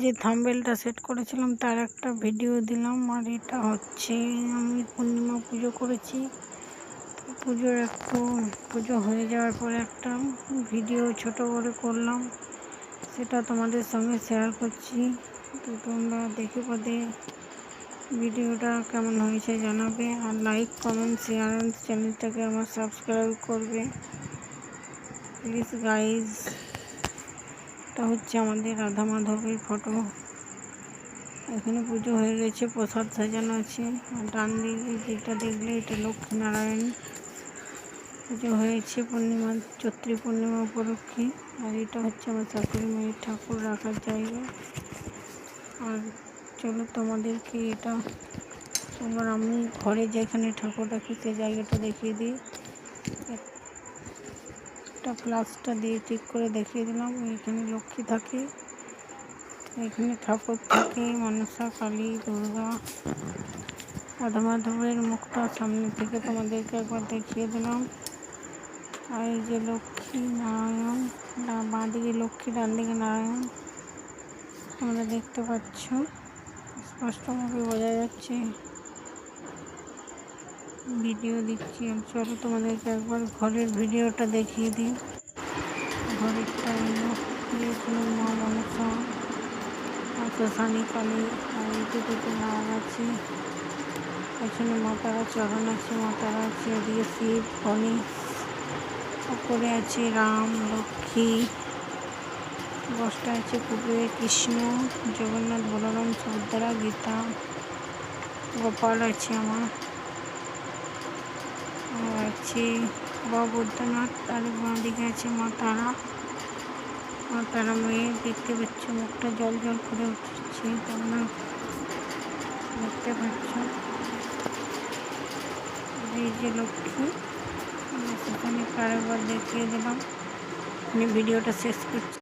যে থাম্বনেলটা সেট করেছিলাম তার একটা ভিডিও দিলাম। আর এটা হচ্ছে আমি পূর্ণিমা পুজো করেছি, তো পুজোর পুজো হয়ে যাওয়ার পরে একটা ভিডিও ছোট করে করলাম, সেটা তোমাদের সঙ্গে শেয়ার করছি। তো তোমরা দেখে পদে ভিডিওটা কেমন হয়েছে জানাবে, আর লাইক কমেন্ট শেয়ার, চ্যানেলটাকে আমার সাবস্ক্রাইব করবে প্লিজ গাইজ। এটা হচ্ছে আমাদের রাধা মাধবের ফটো। এখানে পুজো হয়ে গেছে, প্রসাদ সাজানো আছে। আর ডান দিকে যেটা দেখলে এটা লক্ষ্মীনারায়ণ পুজো হয়েছে চৈত্রী পূর্ণিমা উপলক্ষে। আর এটা হচ্ছে আমার শাশুড়ি মায়ের ঠাকুর রাখার জায়গা। আর চলো তোমাদেরকে এটা এবার আমি ঘরে যেখানে ঠাকুর রাখি সেই জায়গাটা দেখিয়ে দিই। একটা প্লাসটা দিয়ে ঠিক করে দেখিয়ে দিলাম। এখানে লক্ষ্মী থাকে, এখানে ঠাকুর থাকে মনসা, কালী, দুর্গা, রাধা মাধবের মুখটা সামনে থেকে তোমাদেরকে একবার দেখিয়ে দিলাম। আর এই যে লক্ষ্মী নারায়ণ, বাঁ দিকে লক্ষ্মী, ডান দিকে নারায়ণ তোমরা দেখতে পাচ্ছ, স্পষ্টভাবে বোঝা যাচ্ছে। ভিডিও দিচ্ছি, চলো তোমাদেরকে একবার ঘরের ভিডিওটা দেখিয়ে দিই। ঘরেরটা এখানে মা মনসা, শ্মশানী কালী, আর এইটা দুটো নাগ আছে, পেছনে মাতারা চরণ আছে, মাতারা আছে, এদিকে শিব, গণেশ, উপরে আছে রাম, লক্ষ্মী, বসটা আছে পুকুরে কৃষ্ণ, জগন্নাথ, বলরাম, সুভদ্রা, গীতা, গোপাল আছে আমার, আর আছে বাবা বৈদ্যনাথ। আর বাঁ দিকে আছে মা তারা, মা তারা মেয়ে দেখতে পাচ্ছ, মুখটা জল জল করে উঠছে, তোমরা দেখতে পাচ্ছ। এই যে লক্ষ্মী, সেখানে আরেকবার দেখিয়ে দিলাম। আমি ভিডিওটা শেষ করছি।